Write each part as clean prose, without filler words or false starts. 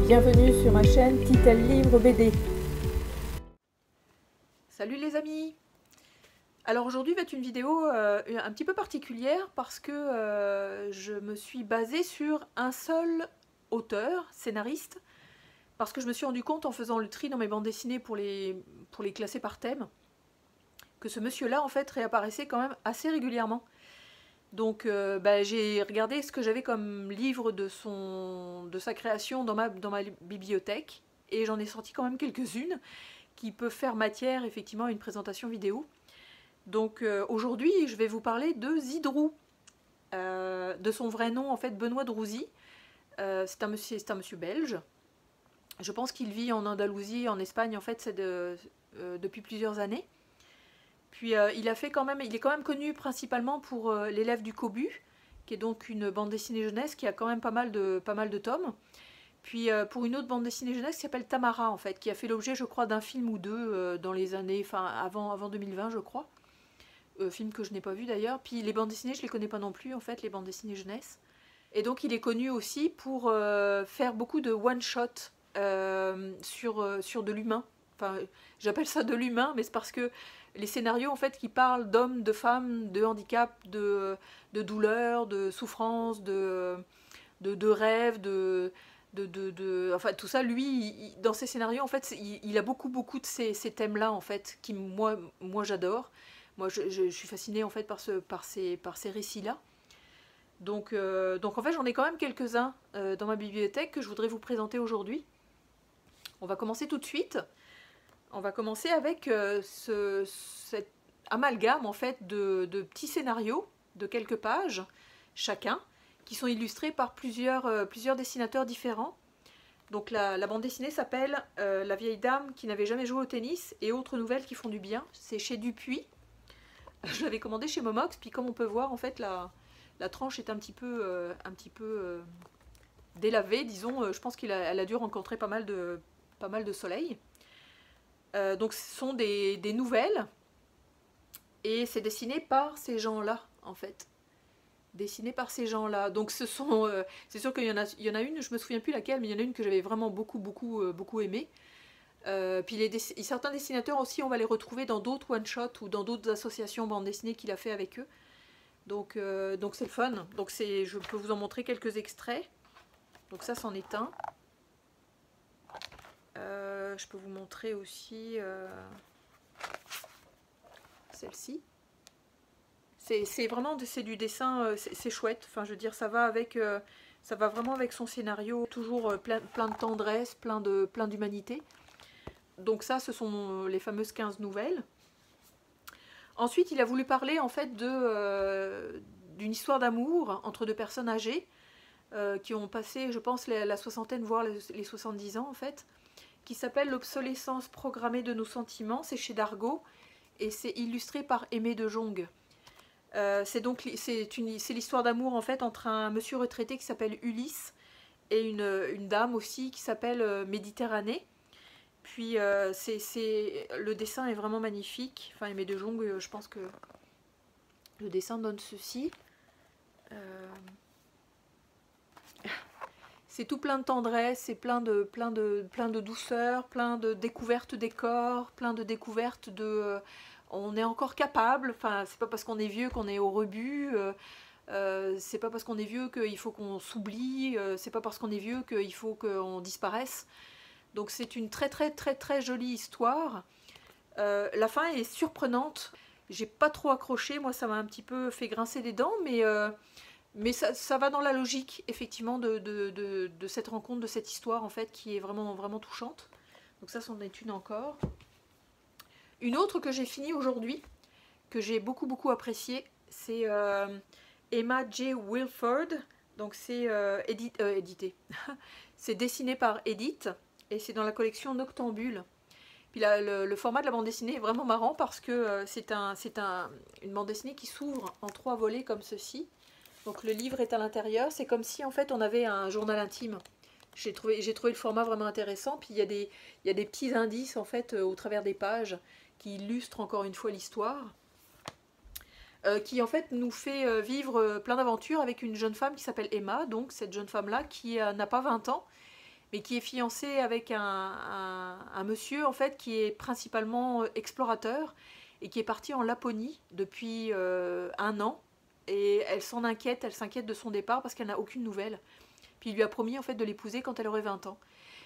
bienvenue sur ma chaîne Titel Livre BD. Salut les amis! Alors aujourd'hui va être une vidéo un petit peu particulière parce que je me suis basée sur un seul auteur, scénariste, parce que je me suis rendu compte en faisant le tri dans mes bandes dessinées pour les classer par thème, que ce monsieur-là en fait réapparaissait quand même assez régulièrement. Donc j'ai regardé ce que j'avais comme livre de sa création dans ma bibliothèque, et j'en ai sorti quand même quelques-unes qui peuvent faire matière effectivement à une présentation vidéo. Donc aujourd'hui je vais vous parler de Zidrou, de son vrai nom en fait Benoît Drouzy. C'est un monsieur belge. Je pense qu'il vit en Andalousie, en Espagne en fait, depuis plusieurs années. Puis il est quand même connu principalement pour L'élève du Cobu, qui est donc une bande dessinée jeunesse qui a quand même pas mal de tomes. Puis pour une autre bande dessinée jeunesse qui s'appelle Tamara en fait, qui a fait l'objet je crois d'un film ou deux dans les années, avant 2020 je crois. Film que je n'ai pas vu d'ailleurs. Puis les bandes dessinées je les connais pas non plus en fait, les bandes dessinées jeunesse. Et donc il est connu aussi pour faire beaucoup de one-shot sur de l'humain. Enfin, j'appelle ça de l'humain, mais c'est parce que les scénarios en fait qui parlent d'hommes, de femmes, de handicap, de douleur, de souffrance, de rêves, enfin tout ça, lui, dans ses scénarios en fait, il a beaucoup de ces thèmes-là en fait, qui moi j'adore. Moi je suis fascinée en fait par ces récits-là. Donc en fait j'en ai quand même quelques-uns dans ma bibliothèque que je voudrais vous présenter aujourd'hui. On va commencer tout de suite. On va commencer avec cet amalgame en fait de petits scénarios de quelques pages chacun, qui sont illustrés par plusieurs dessinateurs différents. Donc la bande dessinée s'appelle La vieille dame qui n'avait jamais joué au tennis et autres nouvelles qui font du bien. C'est chez Dupuis. Je l'avais commandé chez Momox, puis comme on peut voir en fait la tranche est un petit peu délavée, disons. Je pense qu'elle a dû rencontrer pas mal de soleil. Donc ce sont des nouvelles et c'est dessiné par ces gens-là en fait. Dessiné par ces gens-là. Donc c'est sûr qu'il y en a une, je me souviens plus laquelle, mais il y en a une que j'avais vraiment beaucoup aimée. Puis certains dessinateurs aussi, on va les retrouver dans d'autres one-shots ou dans d'autres associations bande dessinée qu'il a fait avec eux. Donc c'est le fun. Donc je peux vous en montrer quelques extraits. Donc ça c'en est un. Je peux vous montrer aussi celle-ci. C'est vraiment du dessin, c'est chouette. Enfin, je veux dire, ça va vraiment avec son scénario, toujours plein de tendresse, plein d'humanité. Donc ça, ce sont les fameuses 15 nouvelles. Ensuite, il a voulu parler en fait d'une histoire d'amour entre deux personnes âgées qui ont passé, je pense, la soixantaine, voire les 70 ans en fait, qui s'appelle L'obsolescence programmée de nos sentiments. C'est chez Dargaud et c'est illustré par Aimé de Jong. C'est l'histoire d'amour en fait entre un monsieur retraité qui s'appelle Ulysse et une dame aussi qui s'appelle Méditerranée. Puis le dessin est vraiment magnifique. Enfin, Aimé de Jong, je pense que le dessin donne ceci. C'est tout plein de tendresse, c'est plein de douceur, plein de découvertes des corps, plein de découvertes de... on est encore capable, enfin c'est pas parce qu'on est vieux qu'on est au rebut, c'est pas parce qu'on est vieux qu'il faut qu'on s'oublie, c'est pas parce qu'on est vieux qu'il faut qu'on disparaisse. Donc c'est une très jolie histoire. La fin est surprenante, j'ai pas trop accroché, moi ça m'a un petit peu fait grincer des dents, mais ça va dans la logique, effectivement, de cette rencontre, de cette histoire, en fait, qui est vraiment touchante. Donc ça, c'en est une encore. Une autre que j'ai finie aujourd'hui, que j'ai beaucoup appréciée, c'est Emma J. Wilford. Donc c'est édité. C'est dessiné par Edith, et c'est dans la collection Noctambule. Puis là, le format de la bande dessinée est vraiment marrant, parce que c'est une bande dessinée qui s'ouvre en 3 volets comme ceci. Donc le livre est à l'intérieur, c'est comme si en fait on avait un journal intime. J'ai trouvé le format vraiment intéressant, puis il y a des petits indices en fait au travers des pages qui illustrent encore une fois l'histoire, qui en fait nous fait vivre plein d'aventures avec une jeune femme qui s'appelle Emma, donc cette jeune femme là qui n'a pas 20 ans mais qui est fiancée avec un monsieur en fait qui est principalement explorateur et qui est parti en Laponie depuis 1 an. Et elle s'inquiète de son départ parce qu'elle n'a aucune nouvelle. Puis il lui a promis en fait de l'épouser quand elle aurait 20 ans.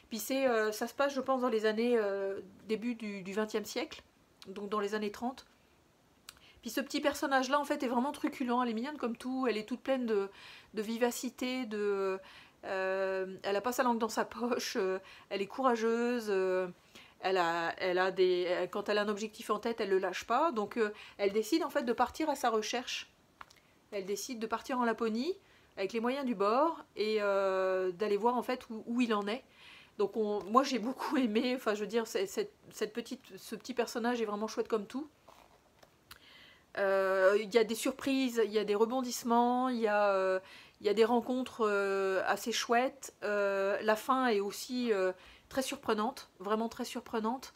Puis ça se passe, je pense, dans les années début du XXe siècle, donc dans les années 30. Puis ce petit personnage-là, en fait, est vraiment truculent. Elle est mignonne comme tout. Elle est toute pleine de vivacité. Elle n'a pas sa langue dans sa poche. Elle est courageuse. Quand elle a un objectif en tête, elle ne le lâche pas. Donc elle décide en fait de partir à sa recherche. Elle décide de partir en Laponie avec les moyens du bord et d'aller voir en fait où il en est. Donc moi j'ai beaucoup aimé, enfin je veux dire, ce petit personnage est vraiment chouette comme tout. Il y a des surprises, il y a des rebondissements, il y a des rencontres assez chouettes. La fin est aussi très surprenante, vraiment très surprenante,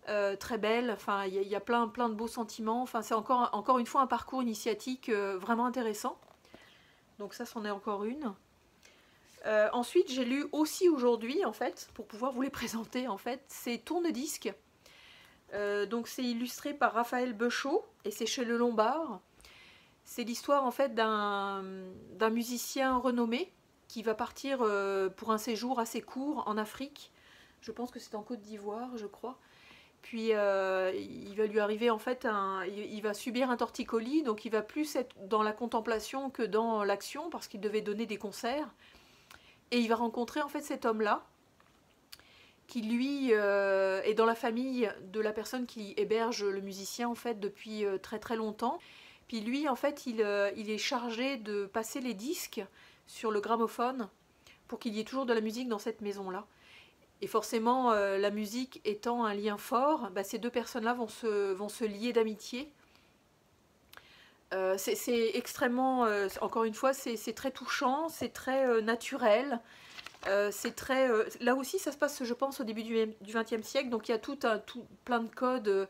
très belle. Enfin, il y a plein de beaux sentiments. Enfin, c'est encore une fois un parcours initiatique vraiment intéressant. Donc ça, c'en est encore une. Ensuite, j'ai lu aussi aujourd'hui, en fait, pour pouvoir vous les présenter, en fait, c'est Tourne-disque. Donc c'est illustré par Raphaël Beuchot et c'est chez Le Lombard. C'est l'histoire en fait d'un musicien renommé qui va partir pour un séjour assez court en Afrique. Je pense que c'est en Côte d'Ivoire, je crois. Puis il va lui arriver en fait, il va subir un torticolis, donc il va plus être dans la contemplation que dans l'action parce qu'il devait donner des concerts. Et il va rencontrer en fait cet homme-là, qui lui est dans la famille de la personne qui héberge le musicien en fait depuis très très longtemps. Puis lui en fait il est chargé de passer les disques sur le gramophone pour qu'il y ait toujours de la musique dans cette maison-là. Et forcément la musique étant un lien fort, bah, ces deux personnes-là vont se lier d'amitié. C'est extrêmement, encore une fois, c'est très touchant, c'est très naturel. C'est très, là aussi, ça se passe, je pense, au début du XXe siècle. Donc il y a plein de codes,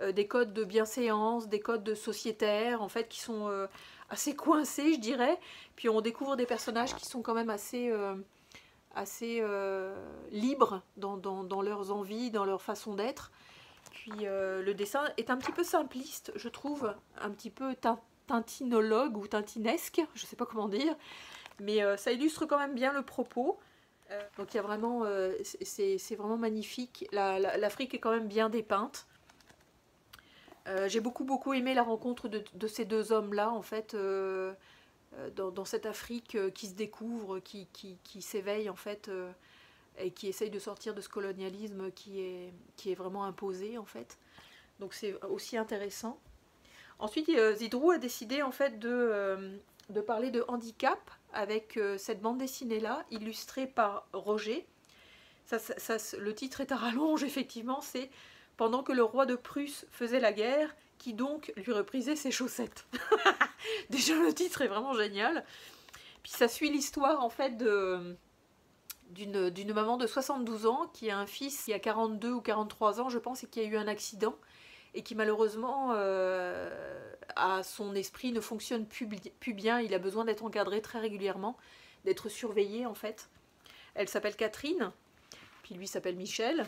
des codes de bienséance, des codes de sociétaires, en fait, qui sont assez coincés, je dirais. Puis on découvre des personnages qui sont quand même assez libres dans leurs envies, dans leur façon d'être. Puis le dessin est un petit peu simpliste, je trouve, un petit peu tintinologue ou tintinesque, je ne sais pas comment dire. Mais ça illustre quand même bien le propos. Donc il y a vraiment, c'est vraiment magnifique. L'Afrique est quand même bien dépeinte. J'ai beaucoup aimé la rencontre de ces deux hommes-là, en fait, dans cette Afrique qui se découvre, qui s'éveille, en fait, et qui essaye de sortir de ce colonialisme qui est vraiment imposé, en fait. Donc c'est aussi intéressant. Ensuite, Zidrou a décidé, en fait, de parler de handicap avec cette bande dessinée-là, illustrée par Roger. Le titre est à rallonge, effectivement, c'est « Pendant que le roi de Prusse faisait la guerre, qui donc lui reprisait ses chaussettes ?» Déjà, le titre est vraiment génial. Puis ça suit l'histoire, en fait, d'une maman de 72 ans qui a un fils qui a 42 ou 43 ans, je pense, et qui a eu un accident. Et qui malheureusement, son esprit ne fonctionne plus bien. Il a besoin d'être encadré très régulièrement, d'être surveillé en fait. Elle s'appelle Catherine, puis lui s'appelle Michel.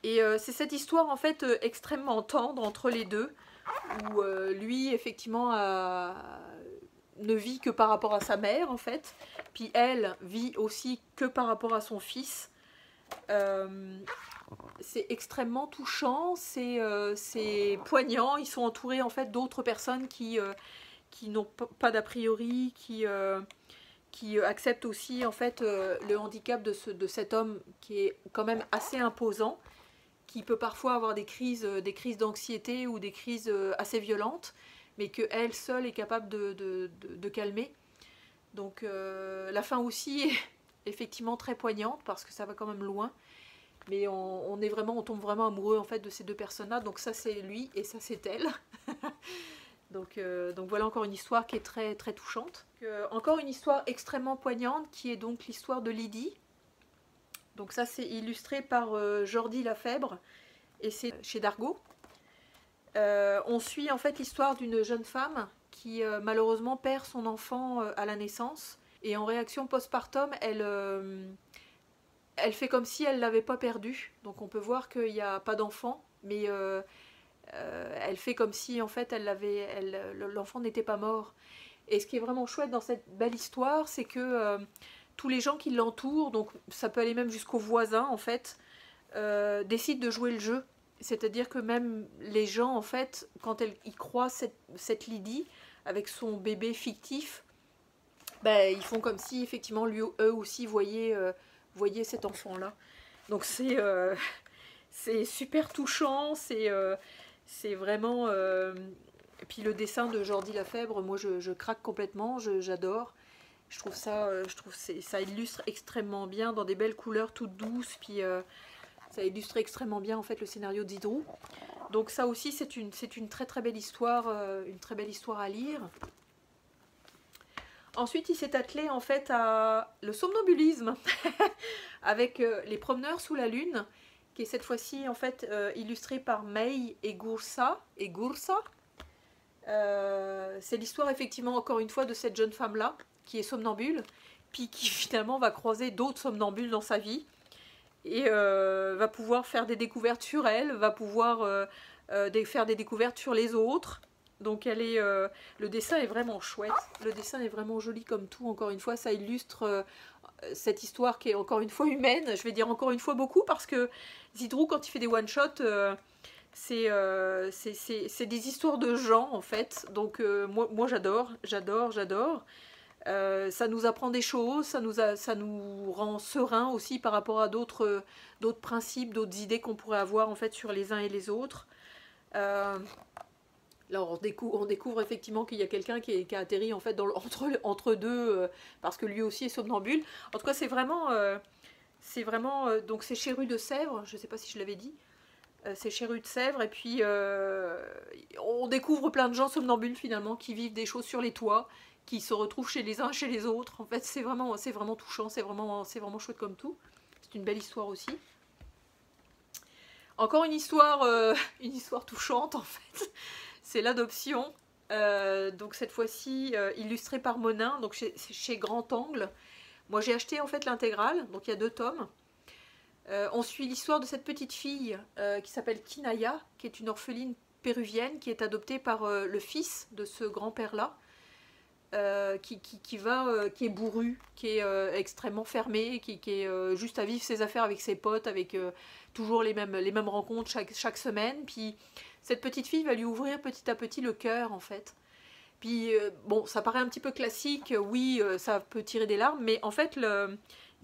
Et c'est cette histoire en fait extrêmement tendre entre les deux, où lui effectivement ne vit que par rapport à sa mère en fait, puis elle vit aussi que par rapport à son fils. C'est extrêmement touchant, c'est poignant. Ils sont entourés en fait d'autres personnes qui n'ont pas d'a priori, qui acceptent aussi en fait le handicap de cet homme qui est quand même assez imposant, qui peut parfois avoir des crises d'anxiété ou des crises assez violentes, mais qu'elle seule est capable de calmer. Donc la fin aussi est effectivement très poignante parce que ça va quand même loin. Mais on tombe vraiment amoureux en fait de ces deux personnes-là. Donc ça c'est lui et ça c'est elle. donc voilà encore une histoire qui est très très touchante. Encore une histoire extrêmement poignante qui est donc l'histoire de Lydie. Donc ça c'est illustré par Jordi Lafèbre et c'est chez Dargaud. On suit en fait l'histoire d'une jeune femme qui malheureusement perd son enfant à la naissance Et en réaction postpartum, elle fait comme si elle ne l'avait pas perdu. Donc on peut voir qu'il n'y a pas d'enfant, mais elle fait comme si en fait l'enfant n'était pas mort. Et ce qui est vraiment chouette dans cette belle histoire, c'est que tous les gens qui l'entourent, donc ça peut aller même jusqu'aux voisins en fait, décident de jouer le jeu. C'est-à-dire que même les gens en fait, quand ils croient cette Lydie avec son bébé fictif, ben, ils font comme si effectivement eux aussi voyaient cet enfant-là. Donc c'est super touchant, c'est vraiment... Et puis le dessin de Jordi Lafèbre, moi je craque complètement, j'adore. Je trouve ça illustre extrêmement bien dans des belles couleurs toutes douces, puis ça illustre extrêmement bien en fait le scénario de Zidrou. Donc ça aussi c'est une très très belle histoire, à lire. Ensuite il s'est attelé en fait à le somnambulisme avec Les Promeneurs sous la lune, qui est cette fois-ci en fait illustré par May et Gursa. C'est l'histoire effectivement encore une fois de cette jeune femme-là qui est somnambule, puis qui finalement va croiser d'autres somnambules dans sa vie et va pouvoir faire des découvertes sur elle, va pouvoir faire des découvertes sur les autres. Donc le dessin est vraiment chouette, le dessin est vraiment joli comme tout, encore une fois ça illustre cette histoire qui est encore une fois humaine, je vais dire encore une fois beaucoup parce que Zidrou quand il fait des one-shots, c'est des histoires de gens en fait, donc moi j'adore. Ça nous apprend des choses, ça nous rend serein aussi par rapport à d'autres principes, d'autres idées qu'on pourrait avoir en fait sur les uns et les autres. Là, on découvre effectivement qu'il y a quelqu'un qui a atterri en fait entre deux, parce que lui aussi est somnambule. En tout cas, c'est vraiment donc c'est chez Rue de Sèvres, je ne sais pas si je l'avais dit. C'est chez Rue de Sèvres, et puis on découvre plein de gens somnambules finalement, qui vivent des choses sur les toits, qui se retrouvent chez les uns, chez les autres. En fait, c'est vraiment touchant, c'est vraiment chouette comme tout. C'est une belle histoire aussi. Encore une histoire touchante en fait. C'est l'adoption, donc cette fois-ci illustrée par Monin, donc chez Grand Angle. Moi j'ai acheté en fait l'intégrale, donc il y a 2 tomes. On suit l'histoire de cette petite fille qui s'appelle Kinaya, qui est une orpheline péruvienne, qui est adoptée par le fils de ce grand-père-là, qui est bourru, qui est extrêmement fermé, qui est juste à vivre ses affaires avec ses potes, avec toujours les mêmes rencontres chaque semaine. Puis cette petite fille va lui ouvrir petit à petit le cœur en fait. Puis bon, ça paraît un petit peu classique, oui, ça peut tirer des larmes, mais en fait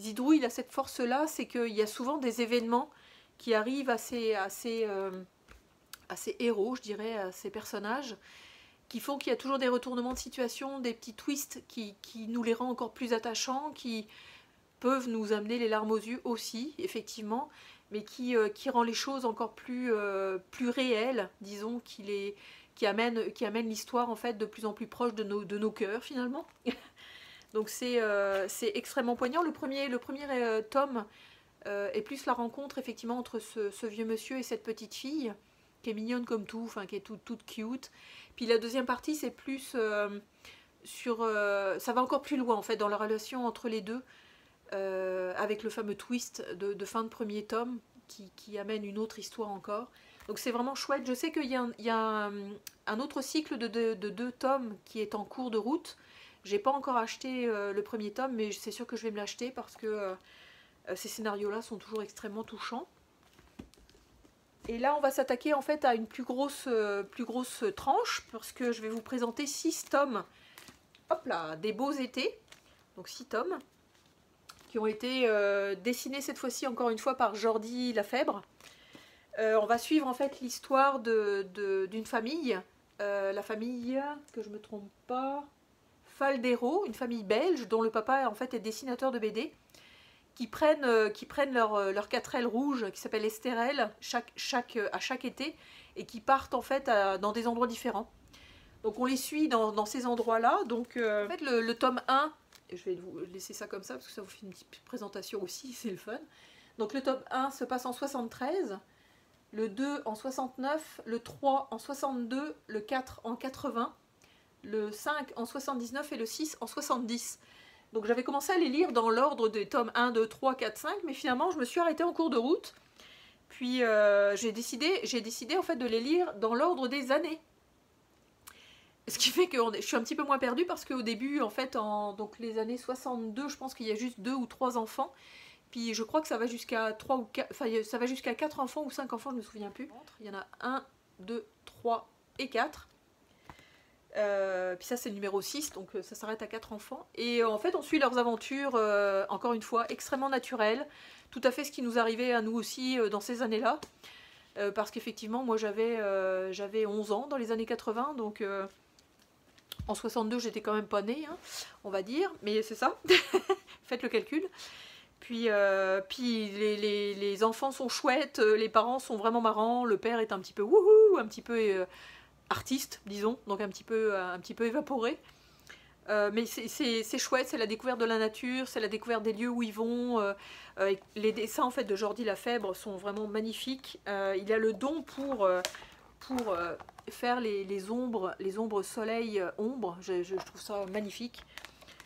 Zidrou il a cette force-là, c'est qu'il y a souvent des événements qui arrivent à ces héros, je dirais, à ces personnages, qui font qu'il y a toujours des retournements de situation, des petits twists qui nous les rend encore plus attachants, qui peuvent nous amener les larmes aux yeux aussi, effectivement, mais qui rend les choses encore plus réelles, disons, qui amène l'histoire en fait de plus en plus proche de nos cœurs finalement. Donc c'est extrêmement poignant. Le premier tome est plus la rencontre effectivement entre ce vieux monsieur et cette petite fille, qui est mignonne comme tout, enfin qui est toute cute. Puis la deuxième partie c'est plus ça va encore plus loin en fait dans la relation entre les deux, avec le fameux twist de fin de premier tome qui amène une autre histoire encore. Donc c'est vraiment chouette. Je sais qu'il y a un autre cycle de 2 tomes qui est en cours de route. J'ai pas encore acheté le premier tome, mais c'est sûr que je vais me l'acheter parce que ces scénarios-là sont toujours extrêmement touchants. Et là, on va s'attaquer en fait à une plus grosse tranche, parce que je vais vous présenter 6 tomes. Hop là, des beaux étés. Donc 6 tomes qui ont été dessinés cette fois-ci encore une fois par Jordi Lafèbre. On va suivre en fait l'histoire d'une famille, la famille, que je me trompe pas, Faldero, une famille belge dont le papa en fait est dessinateur de BD, qui prennent leur 4 ailes rouges qui s'appelle Estérel à chaque été, et qui partent en fait dans des endroits différents. Donc on les suit dans ces endroits-là. Donc en fait le tome 1, et je vais vous laisser ça comme ça parce que ça vous fait une petite présentation aussi, c'est le fun. Donc le tome 1 se passe en 73, le 2 en 69, le 3 en 62, le 4 en 80, le 5 en 79 et le 6 en 70. Donc j'avais commencé à les lire dans l'ordre des tomes 1, 2, 3, 4, 5, mais finalement je me suis arrêtée en cours de route. Puis j'ai décidé en fait de les lire dans l'ordre des années. Ce qui fait que je suis un petit peu moins perdue parce qu'au début, en fait, donc les années 62, je pense qu'il y a juste 2 ou 3 enfants. Puis je crois que ça va jusqu'à 3 ou 4, enfin ça va jusqu'à 4 enfants ou 5 enfants, je me souviens plus. Il y en a 1, 2, 3 et 4. Puis ça c'est le numéro 6, donc ça s'arrête à 4 enfants. Et en fait on suit leurs aventures, encore une fois, extrêmement naturelles. Tout à fait ce qui nous arrivait à nous aussi dans ces années-là. Parce qu'effectivement, moi j'avais 11 ans dans les années 80, donc en 62 j'étais quand même pas née, hein, on va dire, mais c'est ça, faites le calcul. Puis les enfants sont chouettes, les parents sont vraiment marrants, le père est un petit peu wouhou, un petit peu artiste, disons, donc un petit peu évaporé. Mais c'est chouette, c'est la découverte de la nature, c'est la découverte des lieux où ils vont. Les dessins en fait de Jordi Lafèbre sont vraiment magnifiques. Il a le don pour faire les ombres soleil ombre. Je trouve ça magnifique.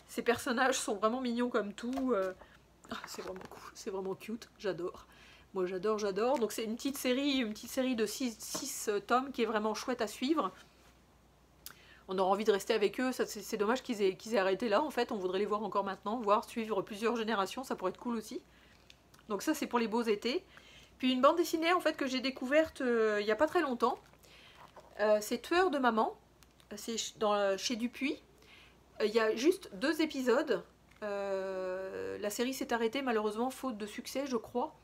Ces personnages sont vraiment mignons comme tout. C'est vraiment cool, c'est vraiment cute, j'adore. Moi j'adore. Donc c'est une petite série de 6 tomes qui est vraiment chouette à suivre. On aura envie de rester avec eux, c'est dommage qu'ils aient arrêté là en fait, on voudrait les voir encore maintenant, suivre plusieurs générations, ça pourrait être cool aussi. Donc ça c'est pour les beaux étés. Puis une bande dessinée en fait que j'ai découverte il n'y a pas très longtemps, c'est Tueur de maman, c'est chez Dupuis. Il y a juste 2 épisodes, la série s'est arrêtée malheureusement faute de succès je crois.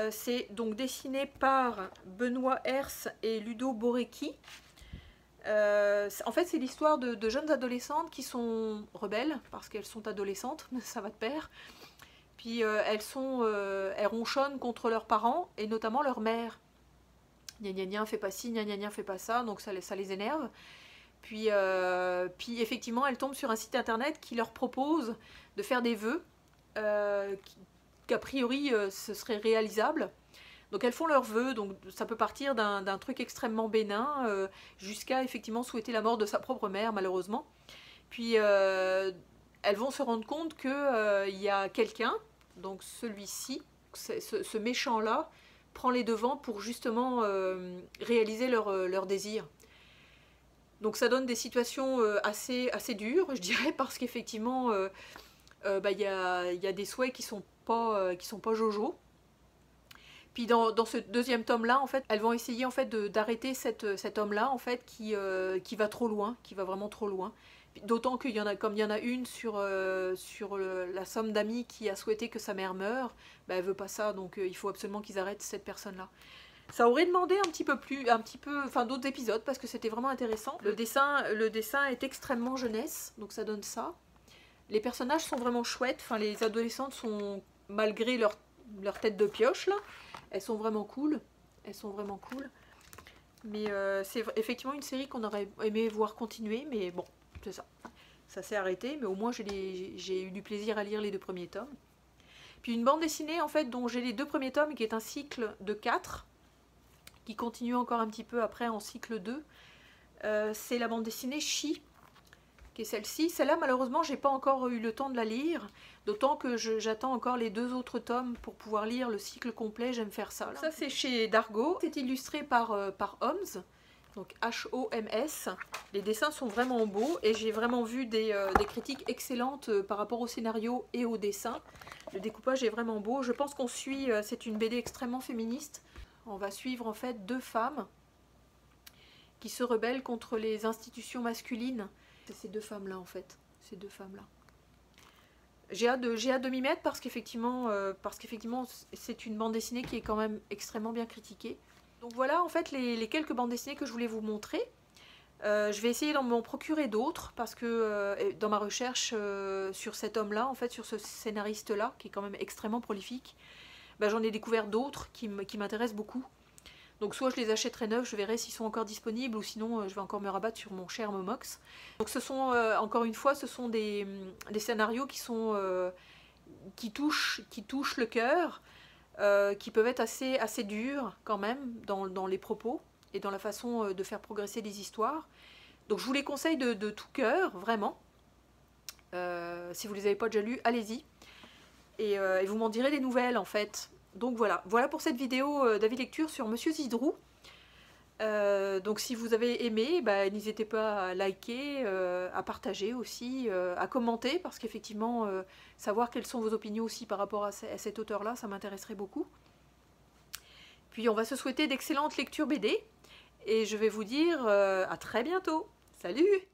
C'est donc dessiné par Benoît Hers et Ludo Borecki. En fait c'est l'histoire de jeunes adolescentes qui sont rebelles parce qu'elles sont adolescentes, ça va de pair. Puis elles ronchonnent contre leurs parents et notamment leur mère. Gna gna gna, fais pas ci, gna gna gna, fais pas ça, donc ça les énerve. Puis effectivement elles tombent sur un site internet qui leur propose de faire des vœux qu'a priori ce serait réalisable. Donc elles font leurs vœux, donc ça peut partir d'un truc extrêmement bénin jusqu'à effectivement souhaiter la mort de sa propre mère malheureusement. Puis elles vont se rendre compte qu'il y a quelqu'un, donc celui-ci, ce méchant-là, prend les devants pour justement réaliser leur désir. Donc ça donne des situations assez dures, je dirais, parce qu'effectivement y a des souhaits qui sont pas jojo. Puis dans ce deuxième tome-là, en fait, elles vont essayer en fait d'arrêter cet homme-là, en fait, qui va trop loin, qui va vraiment trop loin. D'autant qu'il y en a, comme il y en a une sur la somme d'amis qui a souhaité que sa mère meure, bah, elle veut pas ça, donc il faut absolument qu'ils arrêtent cette personne-là. Ça aurait demandé enfin d'autres épisodes parce que c'était vraiment intéressant. Le dessin est extrêmement jeunesse, donc ça donne ça. Les personnages sont vraiment chouettes, enfin les adolescentes sont, malgré leur tête de pioche là, elles sont vraiment cool. Mais c'est effectivement une série qu'on aurait aimé voir continuer, mais bon, c'est ça. Ça s'est arrêté, mais au moins j'ai eu du plaisir à lire les 2 premiers tomes. Puis une bande dessinée en fait dont j'ai les 2 premiers tomes qui est un cycle de 4, qui continue encore un petit peu après en cycle 2. C'est la bande dessinée Chi, qui est celle-ci. Celle-là malheureusement j'ai pas encore eu le temps de la lire. D'autant que j'attends encore les 2 autres tomes pour pouvoir lire le cycle complet, j'aime faire ça. Ça c'est chez Dargo, c'est illustré par Homs, donc H-O-M-S. Les dessins sont vraiment beaux et j'ai vraiment vu des critiques excellentes par rapport au scénario et au dessin. Le découpage est vraiment beau, je pense qu'on suit, c'est une BD extrêmement féministe. On va suivre en fait 2 femmes qui se rebellent contre les institutions masculines. C'est ces 2 femmes-là en fait, ces 2 femmes-là. J'ai hâte de m'y mettre parce qu'effectivement c'est une bande dessinée qui est quand même extrêmement bien critiquée. Donc voilà en fait les quelques bandes dessinées que je voulais vous montrer. Je vais essayer d'en m'en procurer d'autres parce que dans ma recherche sur cet homme-là, en fait sur ce scénariste-là, qui est quand même extrêmement prolifique, bah, j'en ai découvert d'autres qui m'intéressent beaucoup. Donc soit je les achèterai neufs, je verrai s'ils sont encore disponibles, ou sinon je vais encore me rabattre sur mon cher Momox. Donc ce sont, encore une fois, ce sont des scénarios qui touchent le cœur, qui peuvent être assez durs quand même dans les propos et dans la façon de faire progresser les histoires. Donc je vous les conseille de tout cœur, vraiment. Si vous ne les avez pas déjà lus, allez-y. Et vous m'en direz des nouvelles en fait. Donc voilà, voilà pour cette vidéo d'avis lecture sur Monsieur Zidrou. Donc si vous avez aimé, n'hésitez pas à liker, à partager aussi, à commenter, parce qu'effectivement, savoir quelles sont vos opinions aussi par rapport à cet auteur-là, ça m'intéresserait beaucoup. Puis on va se souhaiter d'excellentes lectures BD, et je vais vous dire à très bientôt. Salut!